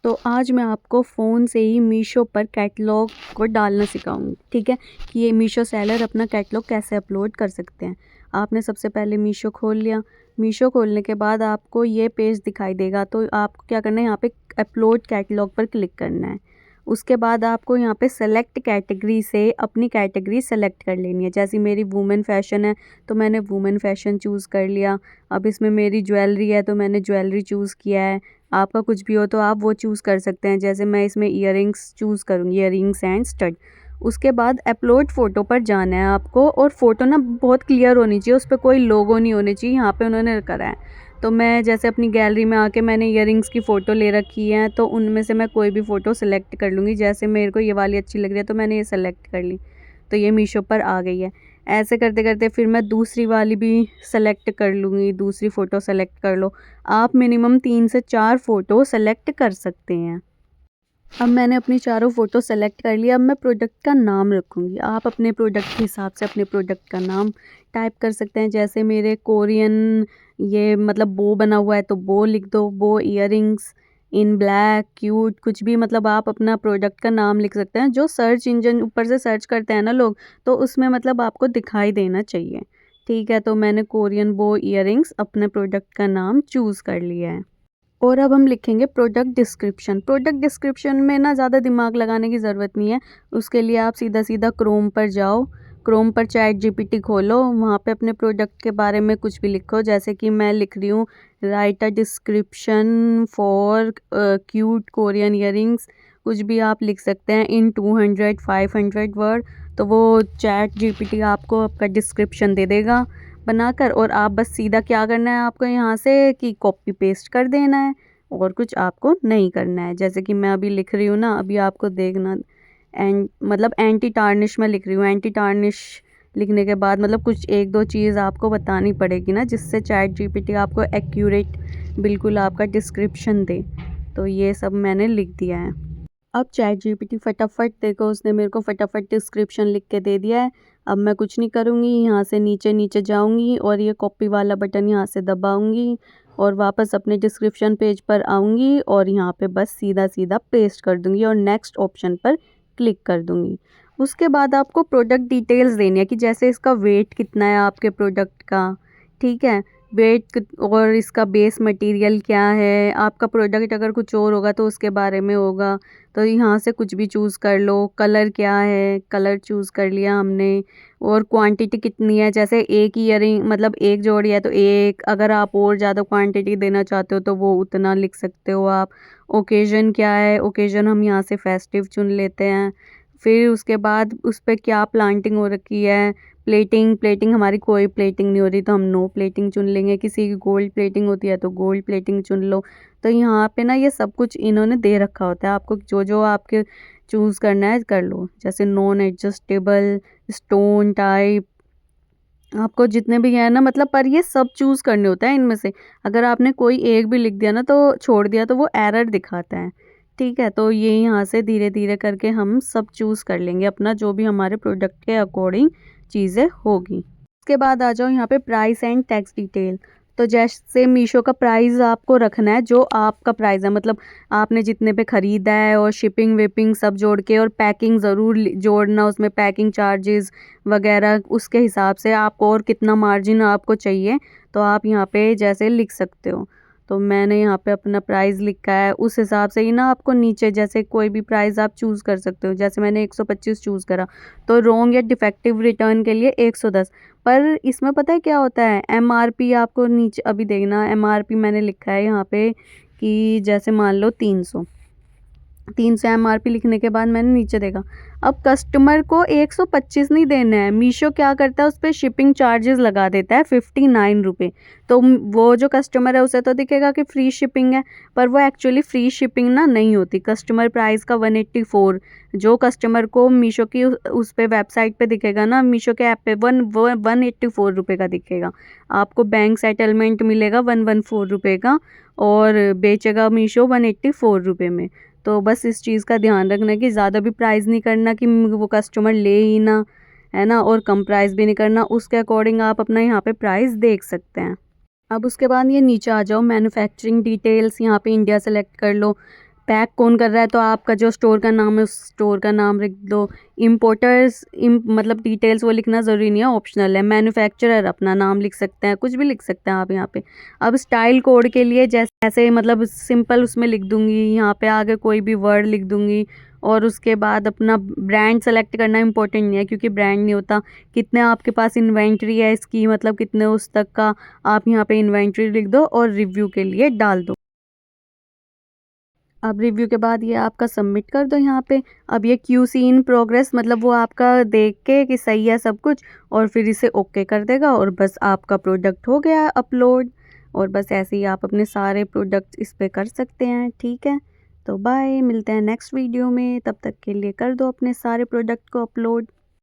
तो आज मैं आपको फ़ोन से ही मीशो पर कैटलॉग को डालना सिखाऊंगी। ठीक है, कि ये मीशो सेलर अपना कैटलॉग कैसे अपलोड कर सकते हैं। आपने सबसे पहले मीशो खोल लिया। मीशो खोलने के बाद आपको ये पेज दिखाई देगा, तो आपको क्या करना है, यहाँ पे अपलोड कैटलॉग पर क्लिक करना है। उसके बाद आपको यहाँ पे सेलेक्ट कैटेगरी से अपनी कैटेगरी सेलेक्ट कर लेनी है। जैसे मेरी वुमेन फ़ैशन है तो मैंने वुमेन फ़ैशन चूज़ कर लिया। अब इसमें मेरी ज्वेलरी है तो मैंने ज्वेलरी चूज़ किया है। आपका कुछ भी हो तो आप वो चूज़ कर सकते हैं। जैसे मैं इसमें ईयरिंग्स चूज़ करूँगी, ईयरिंग्स एंड स्टड। उसके बाद अपलोड फ़ोटो पर जाना है आपको, और फ़ोटो ना बहुत क्लियर होनी चाहिए, उस पर कोई लोगो नहीं होने चाहिए। यहाँ पे उन्होंने करा है, तो मैं जैसे अपनी गैलरी में आके मैंने ईयरिंग्स की फ़ोटो ले रखी है, तो उनमें से मैं कोई भी फ़ोटो सेलेक्ट कर लूँगी। जैसे मेरे को ये वाली अच्छी लग रही है तो मैंने ये सेलेक्ट कर ली, तो ये मीशो पर आ गई है। ऐसे करते करते फिर मैं दूसरी वाली भी सेलेक्ट कर लूँगी, दूसरी फ़ोटो सेलेक्ट कर लो। आप मिनिमम 3 से 4 फ़ोटो सेलेक्ट कर सकते हैं। अब मैंने अपनी चारों फ़ोटो सेलेक्ट कर लिया। अब मैं प्रोडक्ट का नाम रखूँगी। आप अपने प्रोडक्ट के हिसाब से अपने प्रोडक्ट का नाम टाइप कर सकते हैं। जैसे मेरे कोरियन ये मतलब बो बना हुआ है तो बो लिख दो, बो ईयरिंग्स इन ब्लैक क्यूट, कुछ भी मतलब आप अपना प्रोडक्ट का नाम लिख सकते हैं। जो सर्च इंजन ऊपर से सर्च करते हैं ना लोग, तो उसमें मतलब आपको दिखाई देना चाहिए। ठीक है, तो मैंने कोरियन बो ईयरिंग्स अपने प्रोडक्ट का नाम चूज़ कर लिया है। और अब हम लिखेंगे प्रोडक्ट डिस्क्रिप्शन। प्रोडक्ट डिस्क्रिप्शन में ना ज़्यादा दिमाग लगाने की ज़रूरत नहीं है। उसके लिए आप सीधा सीधा क्रोम पर जाओ, क्रोम पर चैट जीपीटी खोलो, वहाँ पे अपने प्रोडक्ट के बारे में कुछ भी लिखो। जैसे कि मैं लिख रही हूँ, right a description for cute Korean earrings. कुछ भी आप लिख सकते हैं इन 200-500 वर्ड। तो वो चैट जीपीटी आपको आपका डिस्क्रिप्शन दे देगा बनाकर, और आप बस सीधा क्या करना है आपको यहाँ से कि कॉपी पेस्ट कर देना है, और कुछ आपको नहीं करना है। जैसे कि मैं अभी लिख रही हूँ ना, अभी आपको देखना, मतलब एंटी टार्निश में लिख रही हूँ। एंटी टार्निश लिखने के बाद मतलब कुछ एक दो चीज़ आपको बतानी पड़ेगी ना, जिससे चैट जीपीटी आपको एक्यूरेट बिल्कुल आपका डिस्क्रिप्शन दे। तो ये सब मैंने लिख दिया है। अब चैट जीपीटी फटाफट देखो, उसने मेरे को फटाफट डिस्क्रिप्शन लिख के दे दिया है। अब मैं कुछ नहीं करूँगी, यहाँ से नीचे नीचे जाऊँगी और ये कॉपी वाला बटन यहाँ से दबाऊँगी और वापस अपने डिस्क्रिप्शन पेज पर आऊँगी और यहाँ पे बस सीधा सीधा पेस्ट कर दूँगी और नेक्स्ट ऑप्शन पर क्लिक कर दूँगी। उसके बाद आपको प्रोडक्ट डिटेल्स देनी है कि जैसे इसका वेट कितना है आपके प्रोडक्ट का, ठीक है, वेट और इसका बेस मटेरियल क्या है। आपका प्रोडक्ट अगर कुछ और होगा तो उसके बारे में होगा, तो यहाँ से कुछ भी चूज़ कर लो। कलर क्या है, कलर चूज़ कर लिया हमने। और क्वांटिटी कितनी है, जैसे एक ईयरिंग मतलब एक जोड़ी है तो एक, अगर आप और ज़्यादा क्वांटिटी देना चाहते हो तो वो उतना लिख सकते हो आप। ओकेजन क्या है, ओकेजन हम यहाँ से फेस्टिव चुन लेते हैं। फिर उसके बाद उस पर क्या प्लांटिंग हो रखी है। प्लेटिंग, प्लेटिंग हमारी कोई प्लेटिंग नहीं हो रही तो हम नो प्लेटिंग चुन लेंगे। किसी की गोल्ड प्लेटिंग होती है तो गोल्ड प्लेटिंग चुन लो। तो यहाँ पे ना ये सब कुछ इन्होंने दे रखा होता है, आपको जो जो आपके चूज़ करना है कर लो। जैसे नॉन एडजस्टेबल, स्टोन टाइप, आपको जितने भी हैं ना मतलब, पर ये सब चूज़ करने होता है इनमें से। अगर आपने कोई एक भी लिख दिया ना तो छोड़ दिया तो वो एरर दिखाता है। ठीक है, तो ये यहाँ से धीरे धीरे करके हम सब चूज़ कर लेंगे अपना, जो भी हमारे प्रोडक्ट के अकॉर्डिंग चीज़ें होगी। उसके बाद आ जाओ यहाँ पे प्राइस एंड टैक्स डिटेल। तो जैसे मीशो का प्राइस आपको रखना है जो आपका प्राइस है, मतलब आपने जितने पे ख़रीदा है, और शिपिंग विपिंग सब जोड़ के, और पैकिंग ज़रूर जोड़ना उसमें, पैकिंग चार्जेस वगैरह उसके हिसाब से आपको, और कितना मार्जिन आपको चाहिए तो आप यहाँ पे जैसे लिख सकते हो। तो मैंने यहाँ पे अपना प्राइस लिखा है, उस हिसाब से ही ना आपको नीचे जैसे कोई भी प्राइस आप चूज़ कर सकते हो। जैसे मैंने 125 चूज़ करा, तो रॉन्ग या डिफेक्टिव रिटर्न के लिए 110। पर इसमें पता है क्या होता है, एमआरपी आपको नीचे अभी देखना, एमआरपी मैंने लिखा है यहाँ पे कि जैसे मान लो 300 एमआरपी लिखने के बाद मैंने नीचे देखा, अब कस्टमर को 125 नहीं देना है। मीशो क्या करता है, उस पर शिपिंग चार्जेस लगा देता है 59 रुपये। तो वो जो कस्टमर है उसे तो दिखेगा कि फ्री शिपिंग है, पर वो एक्चुअली फ्री शिपिंग ना नहीं होती। कस्टमर प्राइस का 184 जो कस्टमर को मीशो की उस पे वेबसाइट पे दिखेगा ना, मीशो के ऐप पे 184 रुपये का दिखेगा। आपको बैंक सेटलमेंट मिलेगा 114 रुपये का, और बेचेगा मीशो 184 रुपये में। तो बस इस चीज़ का ध्यान रखना कि ज़्यादा भी प्राइस नहीं करना कि वो कस्टमर ले ही ना, है ना, और कम प्राइस भी नहीं करना। उसके अकॉर्डिंग आप अपना यहाँ पे प्राइस देख सकते हैं। अब उसके बाद ये नीचे आ जाओ, मैन्युफैक्चरिंग डिटेल्स, यहाँ पे इंडिया सेलेक्ट कर लो। पैक कौन कर रहा है तो आपका जो स्टोर का नाम है उस स्टोर का नाम लिख दो। इम्पोर्टर्स मतलब डिटेल्स वो लिखना ज़रूरी नहीं है, ऑप्शनल है। मैन्युफैक्चरर अपना नाम लिख सकते हैं, कुछ भी लिख सकते हैं आप यहाँ पे। अब स्टाइल कोड के लिए जैसे मतलब सिंपल उसमें लिख दूँगी, यहाँ पे आगे कोई भी वर्ड लिख दूँगी और उसके बाद अपना ब्रांड सेलेक्ट करना इंपॉर्टेंट नहीं है क्योंकि ब्रांड नहीं होता। कितने आपके पास इन्वेंट्री है इसकी, मतलब कितने उस तक का आप यहाँ पे इन्वेंट्री लिख दो और रिव्यू के लिए डाल दो। अब रिव्यू के बाद ये आपका सबमिट कर दो यहाँ पे। अब ये QC इन प्रोग्रेस, मतलब वो आपका देख के कि सही है सब कुछ और फिर इसे ओके कर देगा और बस आपका प्रोडक्ट हो गया अपलोड। और बस ऐसे ही आप अपने सारे प्रोडक्ट इस पे कर सकते हैं, ठीक है। तो बाय, मिलते हैं नेक्स्ट वीडियो में, तब तक के लिए कर दो अपने सारे प्रोडक्ट को अपलोड।